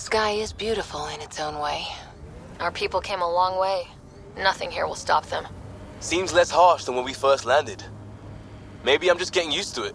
sky is beautiful in its own way. Our people came a long way. Nothing here will stop them. Seems less harsh than when we first landed. Maybe I'm just getting used to it.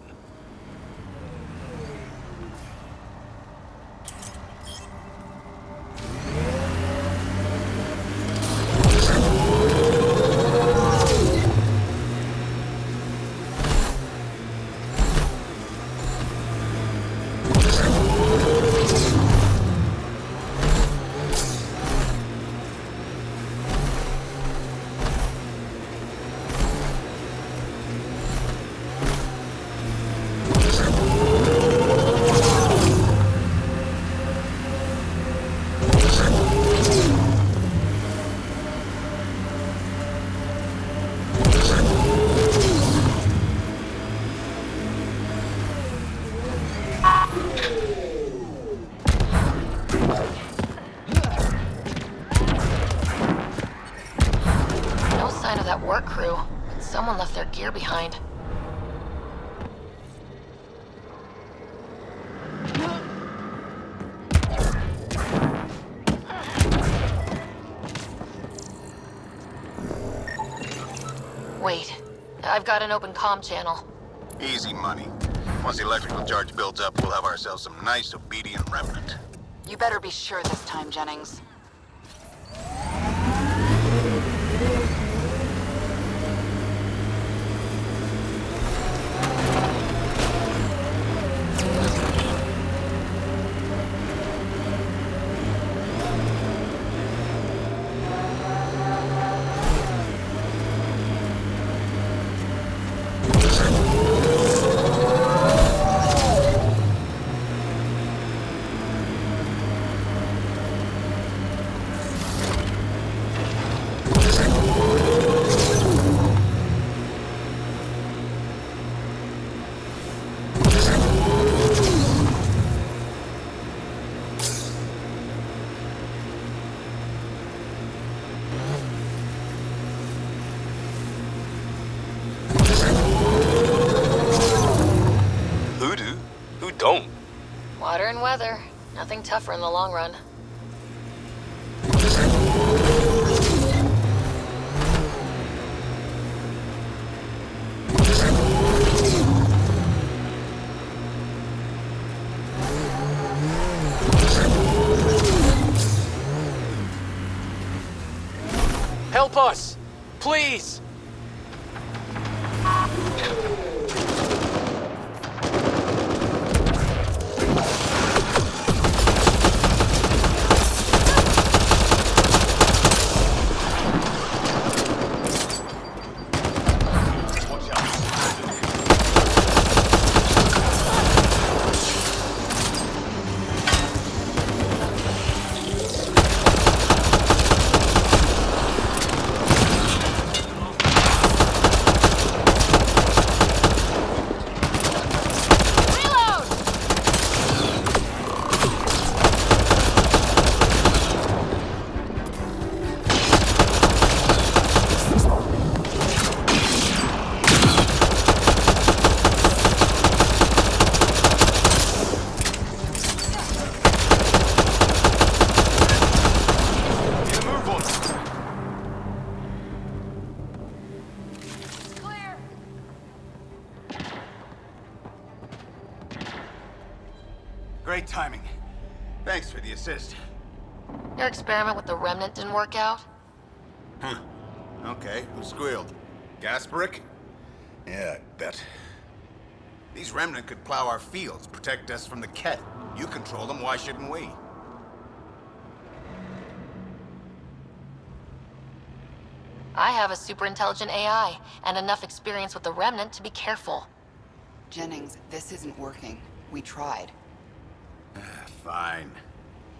Work crew. Someone left their gear behind. Wait, I've got an open comm channel. Easy money. Once the electrical charge builds up, we'll have ourselves some nice, obedient remnant. You better be sure this time, Jennings. Don't. Water and weather. Nothing tougher in the long run. Help us! Please! Great timing. Thanks for the assist. Your experiment with the remnant didn't work out? Huh. Okay, who squealed? Gasparic? Yeah, I bet. These remnant could plow our fields, protect us from the Ket. You control them, why shouldn't we? I have a super intelligent AI, and enough experience with the remnant to be careful. Jennings, this isn't working. We tried. Fine.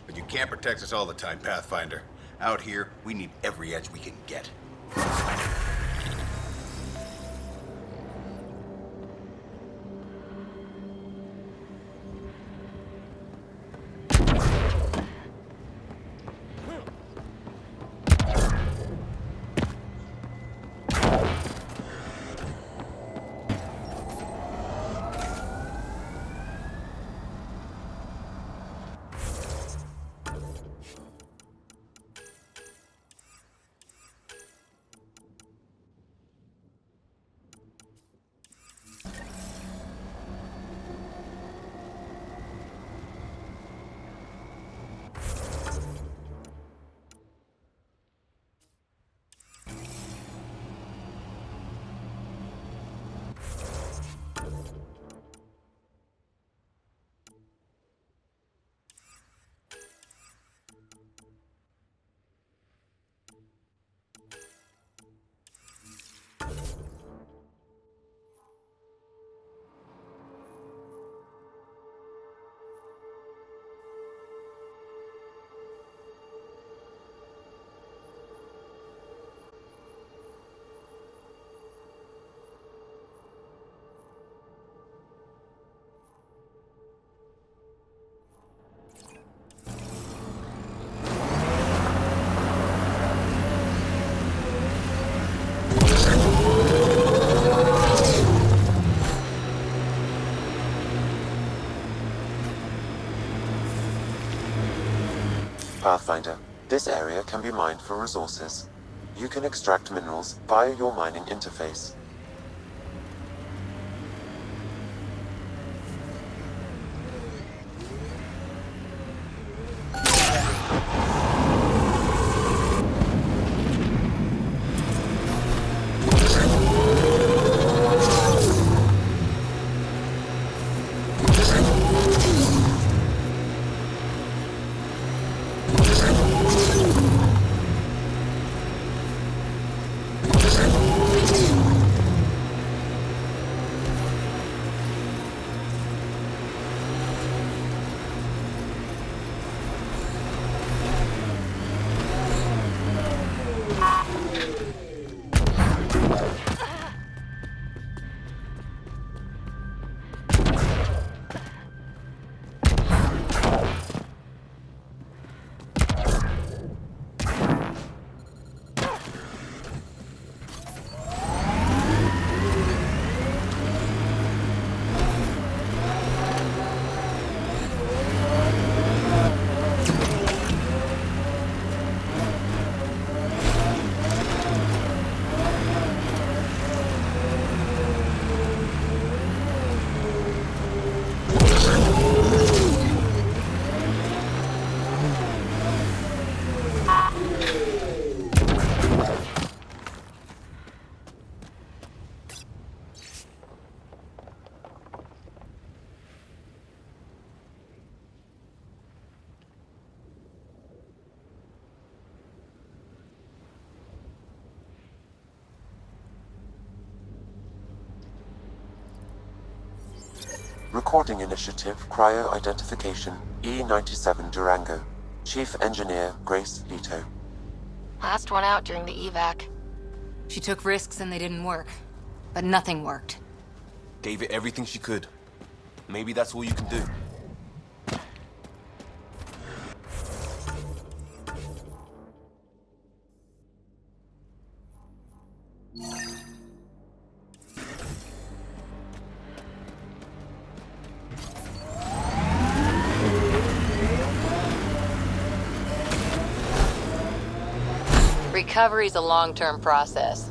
But you can't protect us all the time, Pathfinder. Out here, we need every edge we can get. Pathfinder, this area can be mined for resources. You can extract minerals via your mining interface. Recording Initiative Cryo Identification E97 Durango. Chief Engineer Grace Leto. Last one out during the evac. She took risks and they didn't work. But nothing worked. Gave it everything she could. Maybe that's all you can do. Recovery's a long-term process.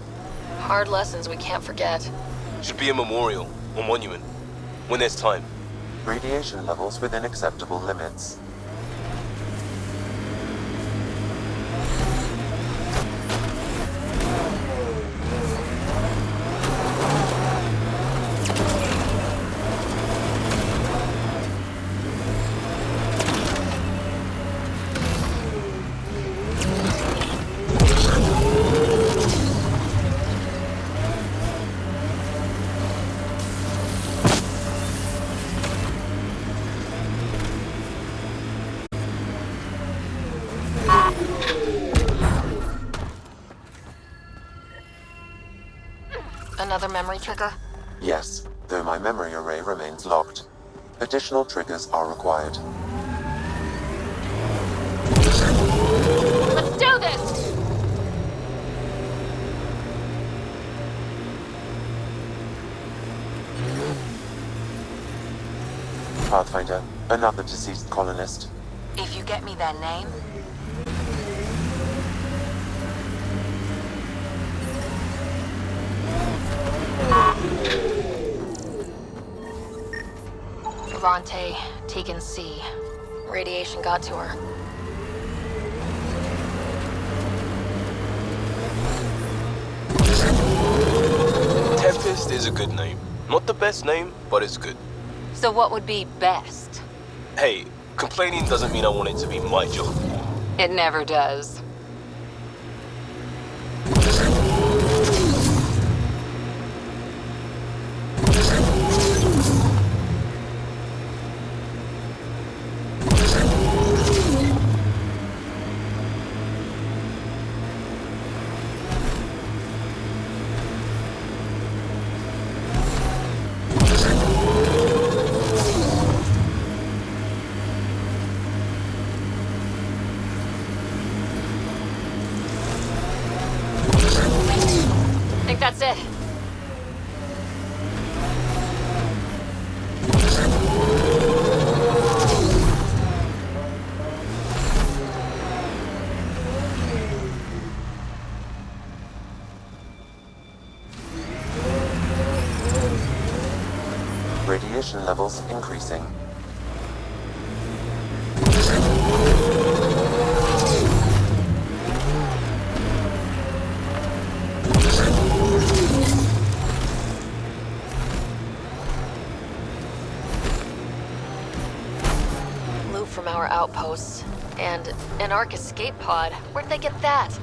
Hard lessons we can't forget. Should be a memorial or monument when there's time. Radiation levels within acceptable limits. Another memory trigger? Yes, though my memory array remains locked. Additional triggers are required. Let's do this! Pathfinder, another deceased colonist. If you get me that name, Devante, taken C. Radiation got to her. Tempest is a good name. Not the best name, but it's good. So what would be best? Hey, complaining doesn't mean I want it to be my job. It never does. Radiation levels increasing. Loot from our outposts. And an Ark escape pod. Where'd they get that?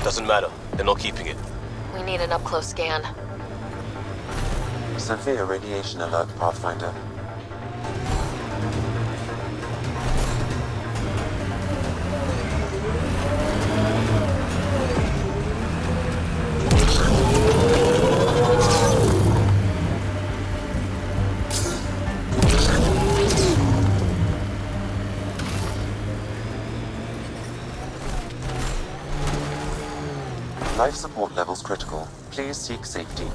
Doesn't matter. They're not keeping it. We need an up-close scan. Severe radiation alert, Pathfinder. Life support levels critical. Please seek safety.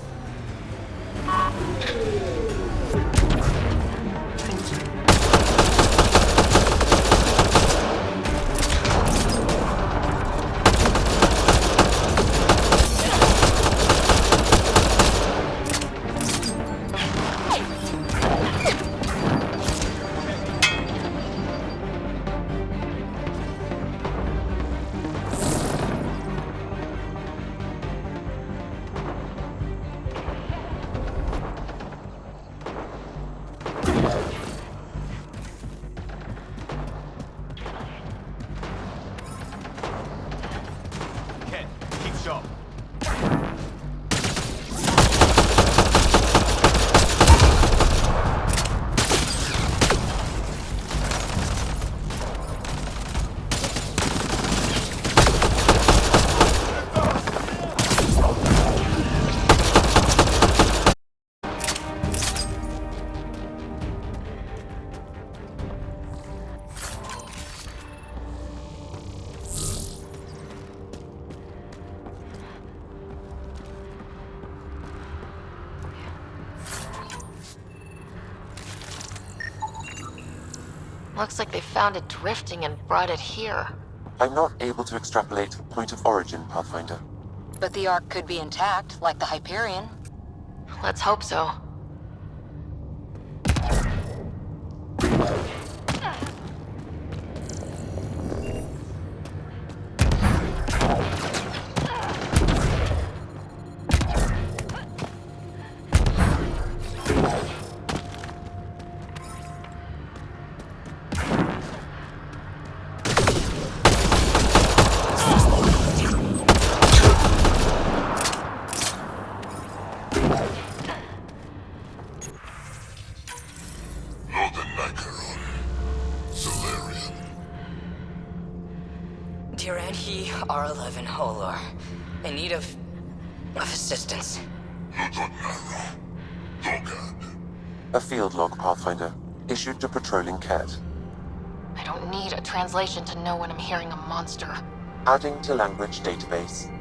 Keep sharp. Looks like they found it drifting and brought it here. I'm not able to extrapolate point of origin, Pathfinder. But the Ark could be intact, like the Hyperion. Let's hope so. Dear and he R11 Holor. In need of assistance. A field log, Pathfinder. Issued to patrolling Cat. I don't need a translation to know when I'm hearing a monster. Adding to language database.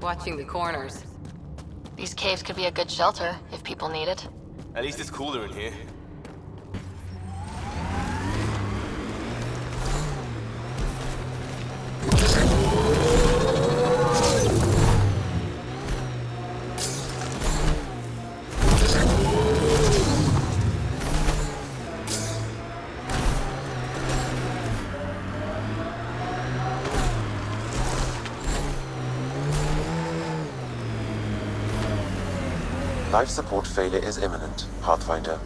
Watching the corners. These caves could be a good shelter, if people need it. At least it's cooler in here. Life support failure is imminent, Pathfinder.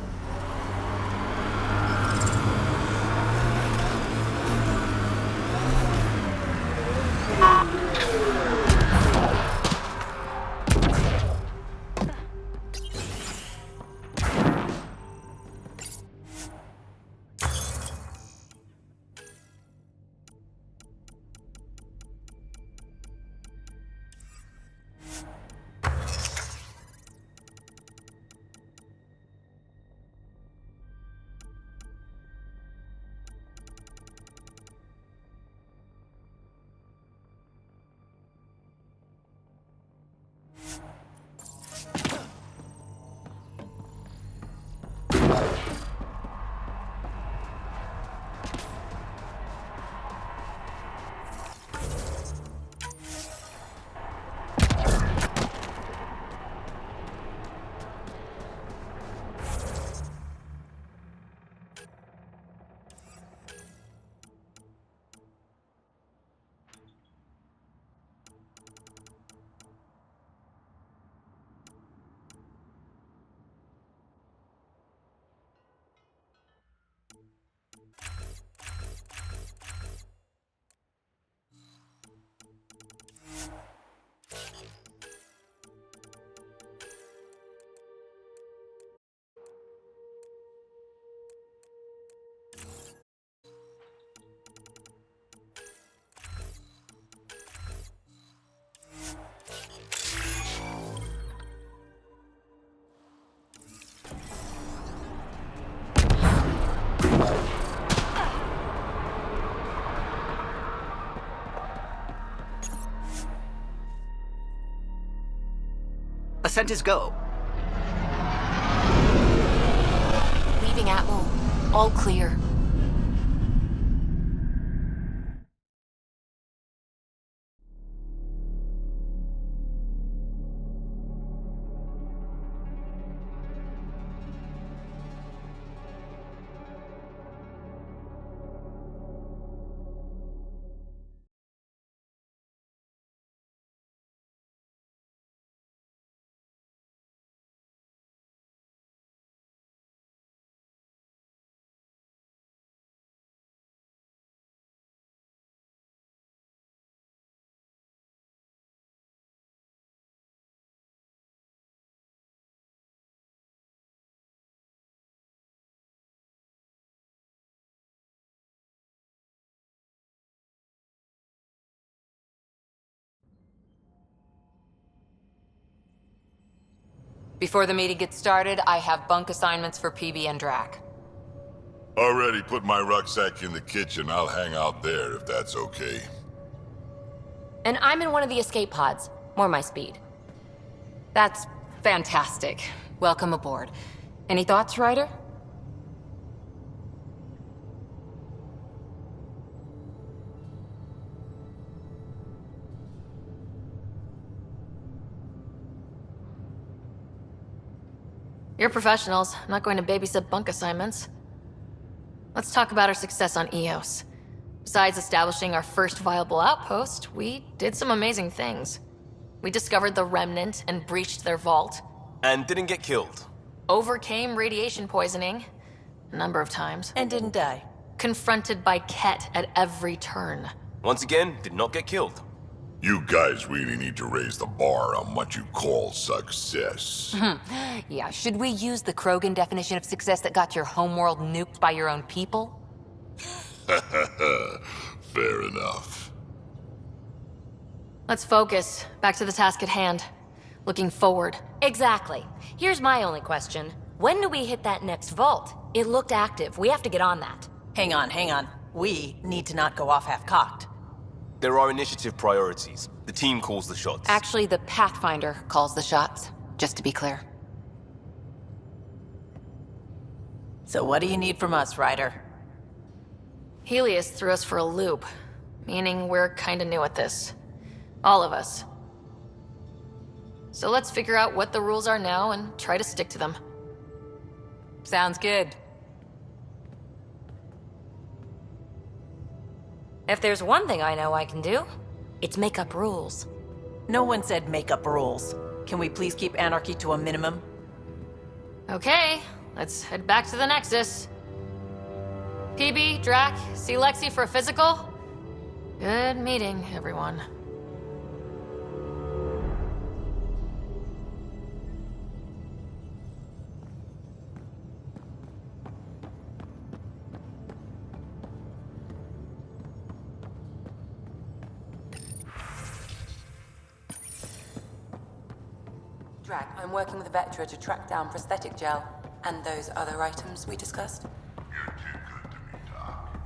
Apprentice, go. Leaving Atmo. All clear. Before the meeting gets started, I have bunk assignments for PB and Drac. Already put my rucksack in the kitchen. I'll hang out there if that's okay. And I'm in one of the escape pods. More my speed. That's fantastic. Welcome aboard. Any thoughts, Ryder? You're professionals. I'm not going to babysit bunk assignments. Let's talk about our success on Eos. Besides establishing our first viable outpost, we did some amazing things. We discovered the Remnant and breached their vault. And didn't get killed. Overcame radiation poisoning. A number of times. And didn't die. Confronted by Ket at every turn. Once again, did not get killed. You guys really need to raise the bar on what you call success. Yeah, should we use the Krogan definition of success that got your homeworld nuked by your own people? Fair enough. Let's focus. Back to the task at hand. Looking forward. Exactly. Here's my only question. When do we hit that next vault? It looked active. We have to get on that. Hang on. We need to not go off half-cocked. There are initiative priorities. The team calls the shots. Actually, the Pathfinder calls the shots, just to be clear. So what do you need from us, Ryder? Helios threw us for a loop. Meaning we're kinda new at this. All of us. So let's figure out what the rules are now and try to stick to them. Sounds good. If there's one thing I know I can do, it's make up rules. No one said make up rules. Can we please keep anarchy to a minimum? Okay, let's head back to the Nexus. PB, Drac, see Lexi for a physical? Good meeting, everyone. Drac, I'm working with Vectra to track down prosthetic gel and those other items we discussed. You're too good to me, Doc.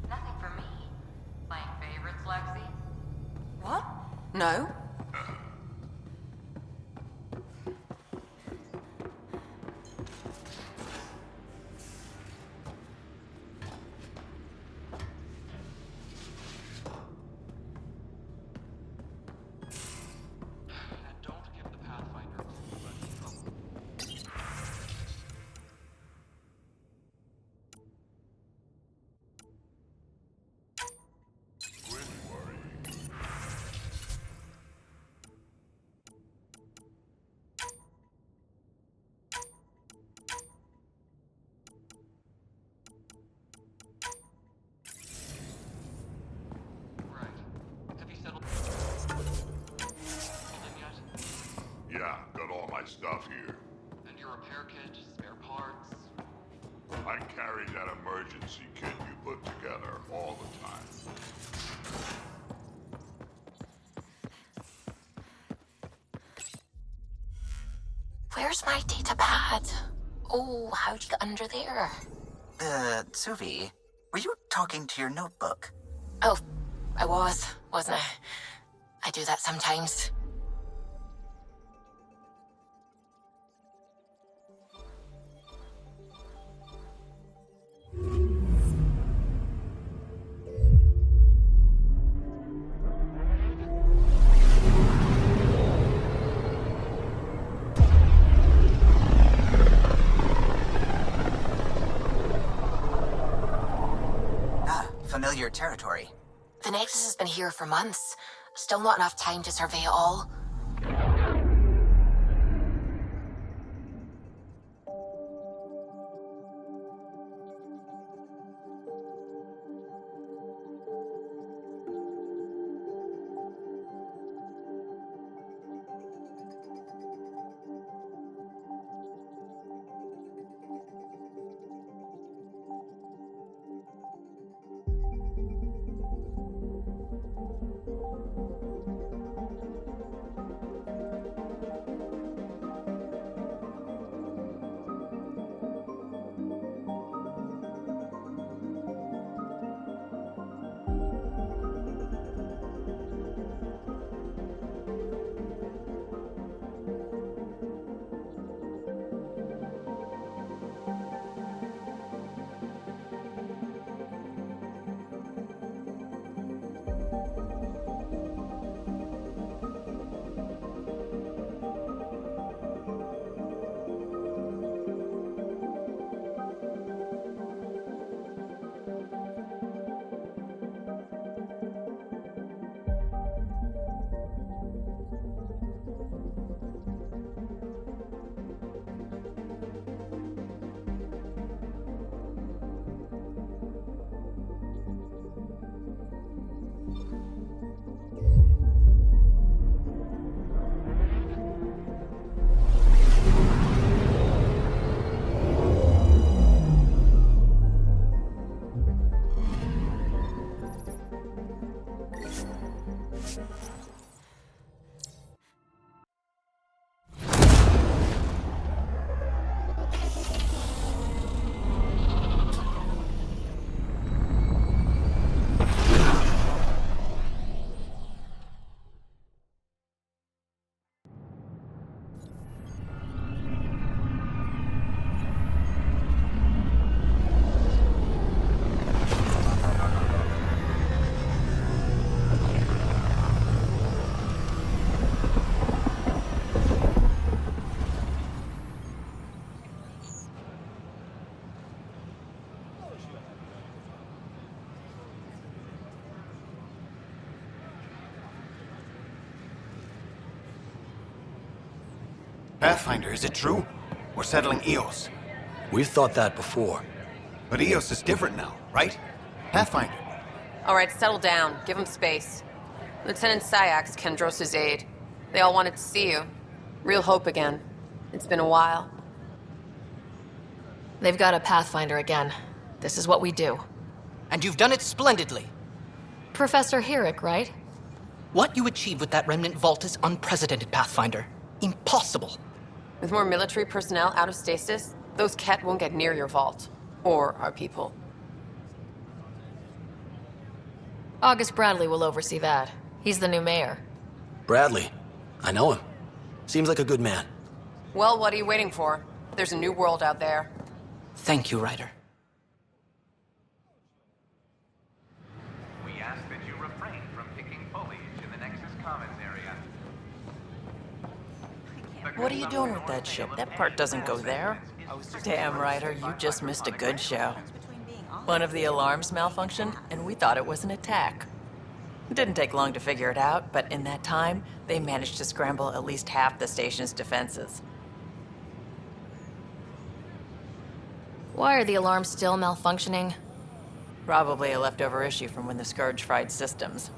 Nothing for me. Playing favorites, Lexi? What? No? Yeah, got all my stuff here. And your repair kit, spare parts. I carry that emergency kit you put together all the time. Where's my data pad? Oh, how'd you get under there? Suvi, were you talking to your notebook? Oh, I wasn't I? I do that sometimes. familiar territory. The Nexus has been here for months. Still not enough time to survey it all. Pathfinder, is it true? We're settling Eos. We've thought that before. But Eos is different now, right? Pathfinder. All right, settle down. Give him space. Lieutenant Sayak's Kendros' aide. They all wanted to see you. Real hope again. It's been a while. They've got a Pathfinder again. This is what we do. And you've done it splendidly. Professor Herrick, right? What you achieved with that remnant vault is unprecedented, Pathfinder. Impossible. With more military personnel out of stasis, those Ket won't get near your vault. Or our people. August Bradley will oversee that. He's the new mayor. Bradley. I know him. Seems like a good man. Well, what are you waiting for? There's a new world out there. Thank you, Ryder. We ask that you refrain from picking foliage in the Nexus Commons area. What are you doing with that ship? That part doesn't go there. Damn, Ryder, you just missed a good show. One of the alarms malfunctioned, and we thought it was an attack. It didn't take long to figure it out, but in that time, they managed to scramble at least half the station's defenses. Why are the alarms still malfunctioning? Probably a leftover issue from when the Scourge fried systems.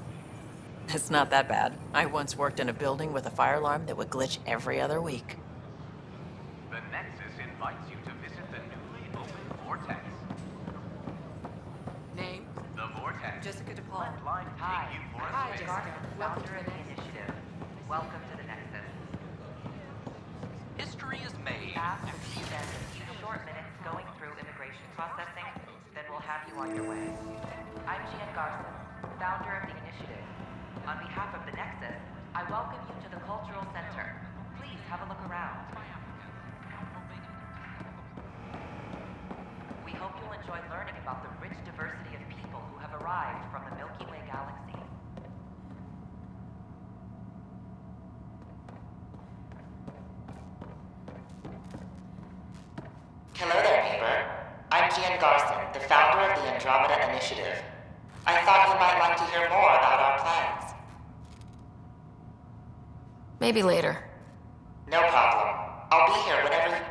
It's not that bad. I once worked in a building with a fire alarm that would glitch every other week. The Nexus invites you to visit the newly opened Vortex. Name? The Vortex. Jessica DePaul. Line Hi. take you for a Hi, spin. Jessica. Founder of the initiative. Welcome to the Nexus. History is made. After you spend a few short minutes going through immigration processing, then we'll have you on your way. I'm Gian Garson, founder of the initiative. On behalf of the Nexus, I welcome you to the Cultural Center. Please have a look around. We hope you'll enjoy learning about the rich diversity of people who have arrived from the Milky Way galaxy. Hello there, neighbor. I'm Gian Garson, the founder of the Andromeda Initiative. I thought you might like to hear more about our plans. Maybe later. No problem. I'll be here whenever you...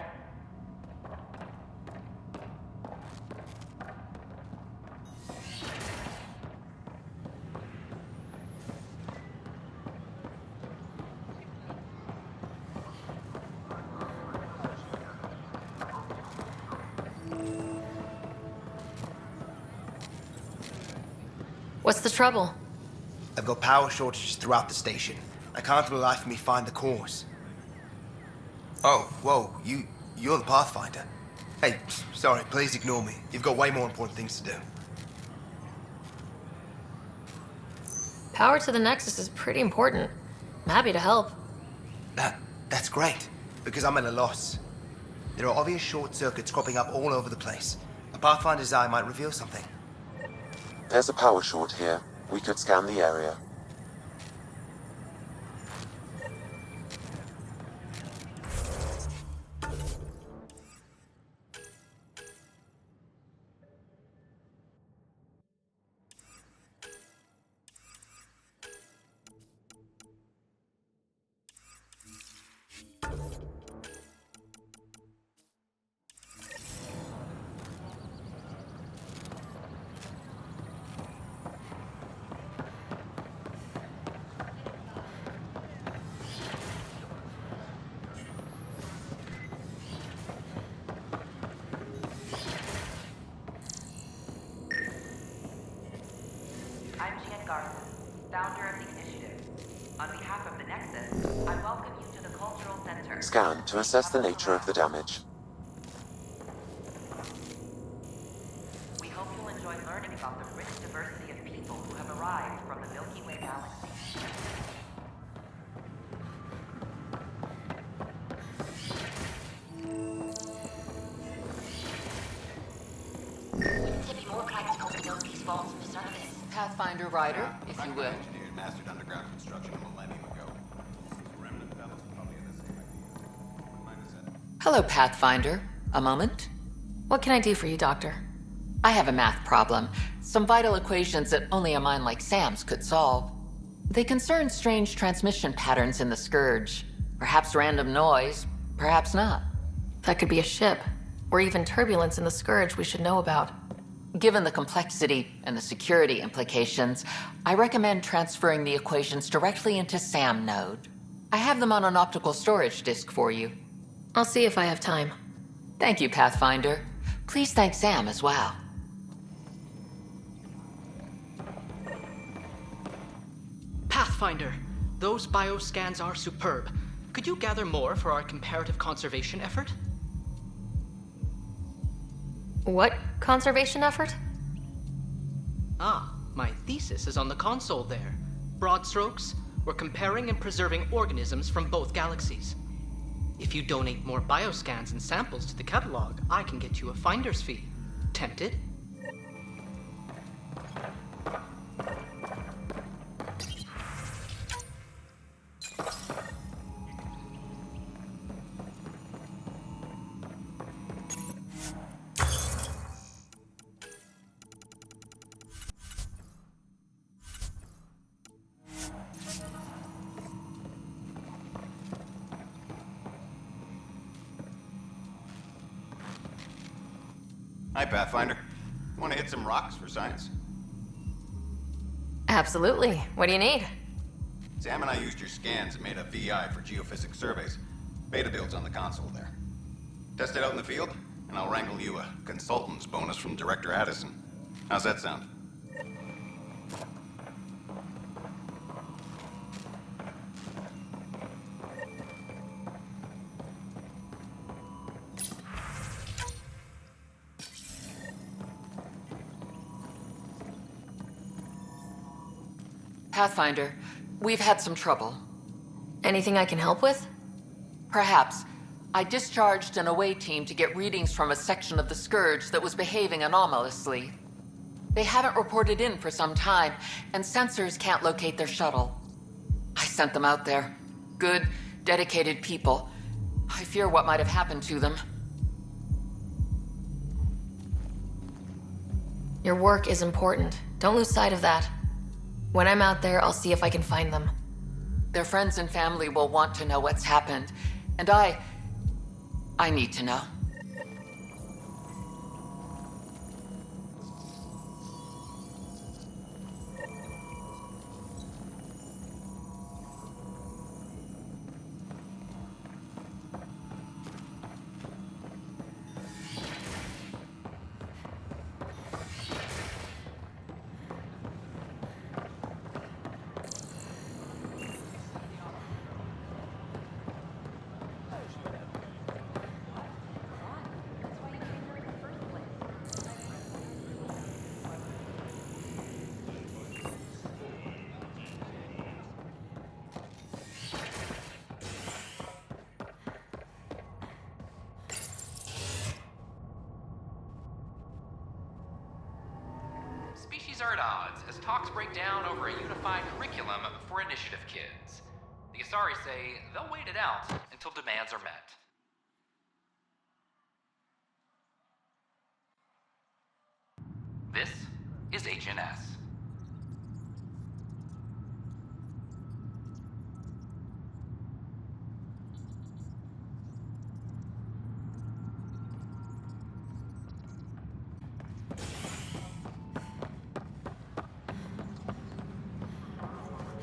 What's the trouble? I've got power shortages throughout the station. I can't for the life of me find the cause. Oh, whoa, you're the Pathfinder. Hey, sorry, please ignore me. You've got way more important things to do. Power to the Nexus is pretty important. I'm happy to help. That's great, because I'm at a loss. There are obvious short circuits cropping up all over the place. A Pathfinder's eye might reveal something. There's a power short here. We could scan the area. founder of the initiative. On behalf of the Nexus, I welcome you to the Cultural Center. Scan to assess the nature of the damage. We hope you'll enjoy learning about the rich diversity of people who have arrived from the Milky Way galaxy. Pathfinder Rider, if you will. Engineers mastered underground construction a millennium ago. Remnant fellows probably had the same idea. Hello, Pathfinder. A moment? What can I do for you, Doctor? I have a math problem. Some vital equations that only a mind like Sam's could solve. They concern strange transmission patterns in the Scourge. Perhaps random noise, perhaps not. That could be a ship, or even turbulence in the Scourge we should know about. Given the complexity and the security implications, I recommend transferring the equations directly into SAM node. I have them on an optical storage disk for you. I'll see if I have time. Thank you, Pathfinder. Please thank Sam as well. Pathfinder, those bioscans are superb. Could you gather more for our comparative conservation effort? What conservation effort? Ah, my thesis is on the console there. Broad strokes, we're comparing and preserving organisms from both galaxies. If you donate more bioscans and samples to the catalog, I can get you a finder's fee. Tempted? Hi, Pathfinder. Want to hit some rocks for science? Absolutely. What do you need? Sam and I used your scans and made a VI for geophysics surveys. Beta builds on the console there. Test it out in the field, and I'll wrangle you a consultant's bonus from Director Addison. How's that sound? Pathfinder, we've had some trouble. Anything I can help with? Perhaps. I discharged an away team to get readings from a section of the Scourge that was behaving anomalously. They haven't reported in for some time, and sensors can't locate their shuttle. I sent them out there. Good, dedicated people. I fear what might have happened to them. Your work is important. Don't lose sight of that. When I'm out there, I'll see if I can find them. Their friends and family will want to know what's happened. And I need to know. Species are at odds as talks break down over a unified curriculum for initiative kids. The Asari say they'll wait it out until demands are met. This is HNS.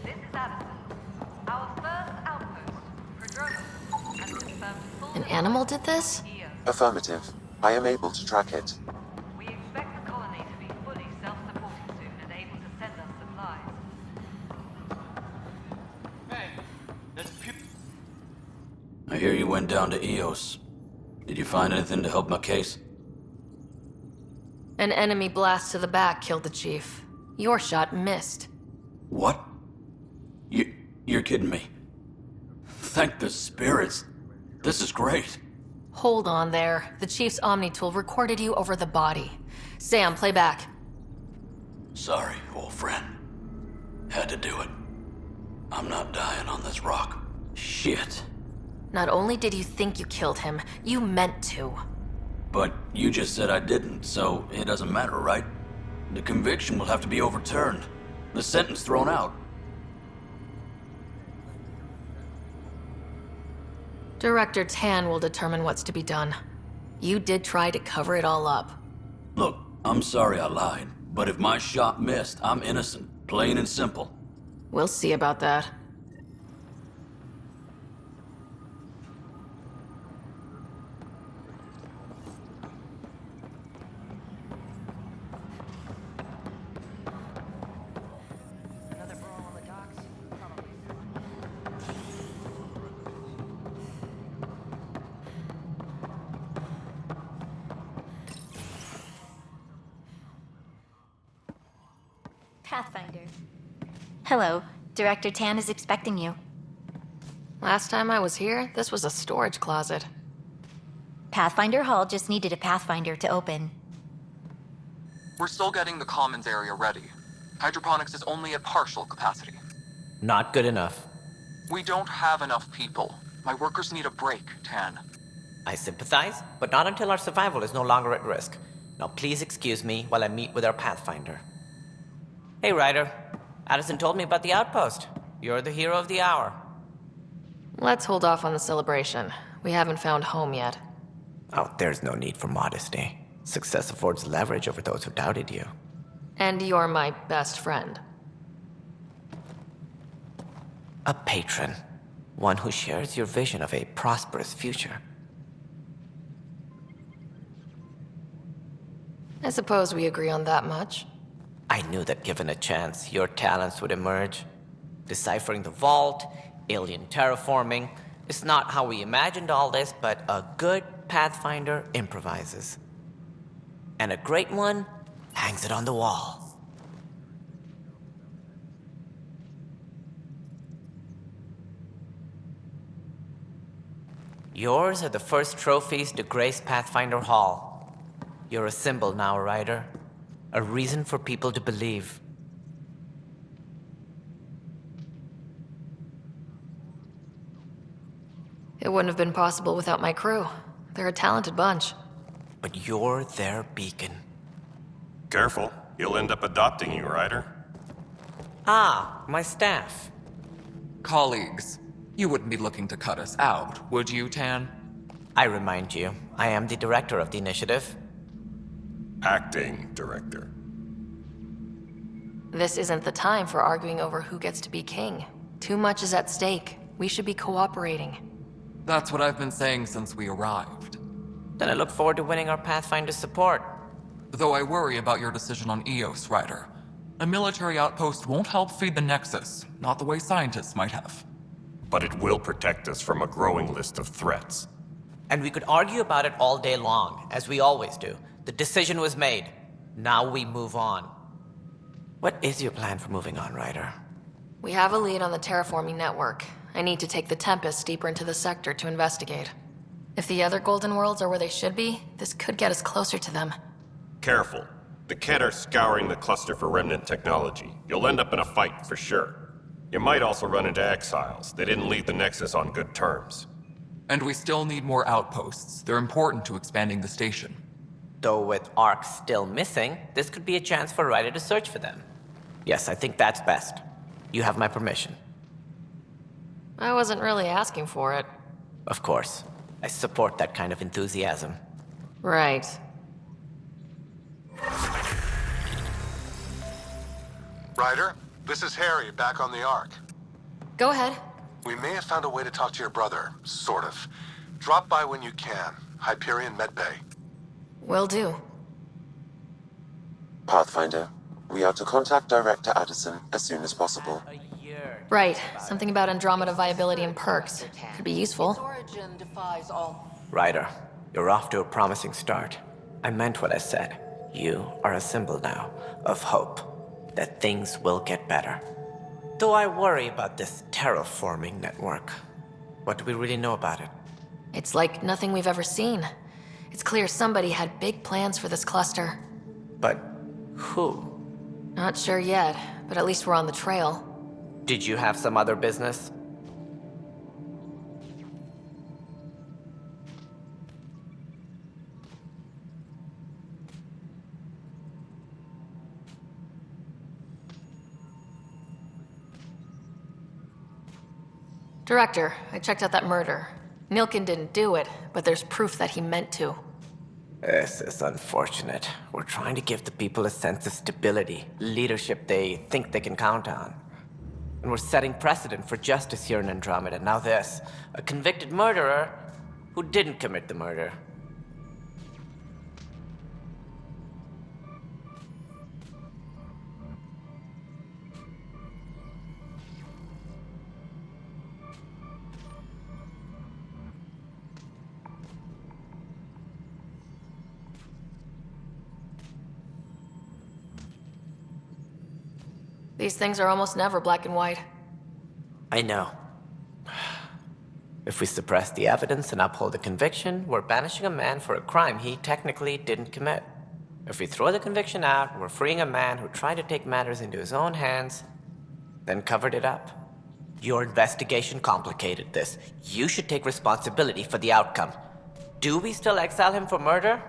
This is Addison. Our first outpost, Andromeda, has confirmed full... An animal did this? Affirmative. I am able to track it. We expect the colony to be fully self-supporting soon and able to send us supplies. Hey, that's I hear you went down to Eos. Did you find anything to help my case? An enemy blast to the back killed the chief. Your shot missed. What? You're kidding me. Thank the spirits. This is great. Hold on there. The chief's Omni tool recorded you over the body. Sam, play back. Sorry, old friend. Had to do it. I'm not dying on this rock. Shit. Not only did you think you killed him, you meant to. But you just said I didn't, so it doesn't matter, right? The conviction will have to be overturned. The sentence thrown out. Director Tan will determine what's to be done. You did try to cover it all up. Look, I'm sorry I lied, but if my shot missed, I'm innocent. Plain and simple. We'll see about that. Another brawl on the docks? Probably. Pathfinder. Hello. Director Tan is expecting you. Last time I was here, this was a storage closet. Pathfinder Hall just needed a Pathfinder to open. We're still getting the commons area ready. Hydroponics is only at partial capacity. Not good enough. We don't have enough people. My workers need a break, Tan. I sympathize, but not until our survival is no longer at risk. Now please excuse me while I meet with our Pathfinder. Hey, Ryder. Addison told me about the outpost. You're the hero of the hour. Let's hold off on the celebration. We haven't found home yet. Oh, there's no need for modesty. Success affords leverage over those who doubted you. And you're my best friend. A patron. One who shares your vision of a prosperous future. I suppose we agree on that much. I knew that given a chance, your talents would emerge. Deciphering the vault, alien terraforming. It's not how we imagined all this, but a good Pathfinder improvises. And a great one hangs it on the wall. Yours are the first trophies to grace Pathfinder Hall. You're a symbol now, Ryder. A reason for people to believe. It wouldn't have been possible without my crew. They're a talented bunch. But you're their beacon. Careful. He'll end up adopting you, Ryder. Ah, my staff. Colleagues, you wouldn't be looking to cut us out, would you, Tan? I remind you, I am the director of the initiative. Acting director. This isn't the time for arguing over who gets to be king. Too much is at stake. We should be cooperating. That's what I've been saying since we arrived. Then I look forward to winning our Pathfinder support. Though I worry about your decision on Eos, Ryder. A military outpost won't help feed the Nexus, not the way scientists might have. But it will protect us from a growing list of threats. And we could argue about it all day long, as we always do. The decision was made. Now we move on. What is your plan for moving on, Ryder? We have a lead on the terraforming network. I need to take the Tempest deeper into the sector to investigate. If the other Golden Worlds are where they should be, this could get us closer to them. Careful. The Kett are scouring the cluster for remnant technology. You'll end up in a fight, for sure. You might also run into exiles. They didn't leave the Nexus on good terms. And we still need more outposts. They're important to expanding the station. Though with Ark still missing, this could be a chance for Ryder to search for them. Yes, I think that's best. You have my permission. I wasn't really asking for it. Of course. I support that kind of enthusiasm. Right. Ryder, this is Harry, back on the Ark. Go ahead. We may have found a way to talk to your brother, sort of. Drop by when you can. Hyperion Medbay. Will do. Pathfinder, we are to contact Director Addison as soon as possible. Right. Something about Andromeda viability and perks. Could be useful. Origin defies all. Ryder, you're off to a promising start. I meant what I said. You are a symbol now of hope that things will get better. Though I worry about this terraforming network. What do we really know about it? It's like nothing we've ever seen. It's clear somebody had big plans for this cluster. But who? Not sure yet, but at least we're on the trail. Did you have some other business? Director, I checked out that murder. Nilkin didn't do it, but there's proof that he meant to. This is unfortunate. We're trying to give the people a sense of stability, leadership they think they can count on. And we're setting precedent for justice here in Andromeda. Now this, a convicted murderer who didn't commit the murder. These things are almost never black and white. I know. If we suppress the evidence and uphold the conviction, we're banishing a man for a crime he technically didn't commit. If we throw the conviction out, we're freeing a man who tried to take matters into his own hands, then covered it up. Your investigation complicated this. You should take responsibility for the outcome. Do we still exile him for murder?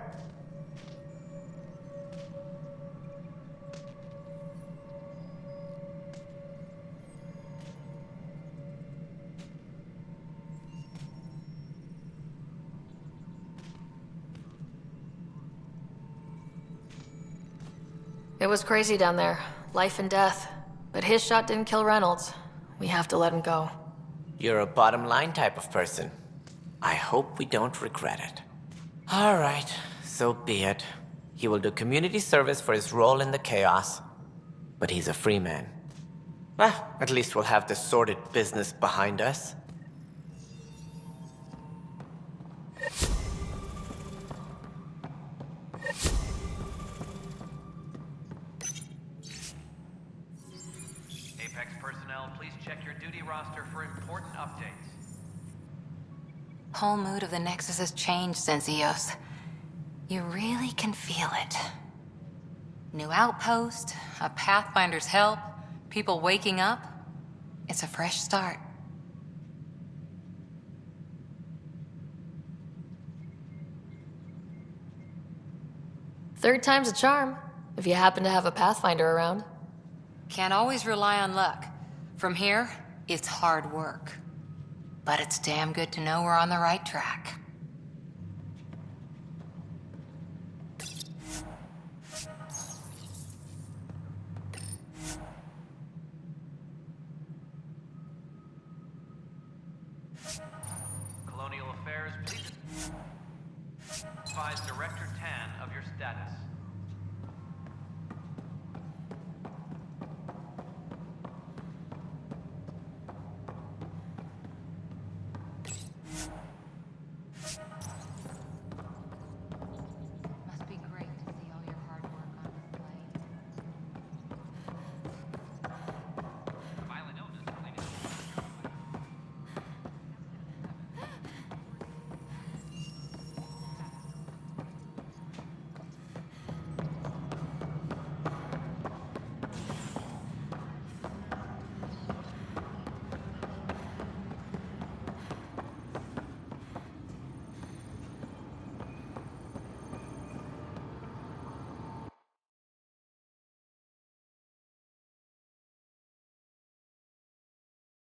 It was crazy down there. Life and death. But his shot didn't kill Reynolds. We have to let him go. You're a bottom line type of person. I hope we don't regret it. All right, so be it. He will do community service for his role in the chaos. But he's a free man. Well, at least we'll have this sordid business behind us. Apex personnel, please check your duty roster for important updates. Whole mood of the Nexus has changed since Eos. You really can feel it. New outpost, a Pathfinder's help, people waking up. It's a fresh start. Third time's a charm. if you happen to have a Pathfinder around. Can't always rely on luck. From here, it's hard work. But it's damn good to know we're on the right track.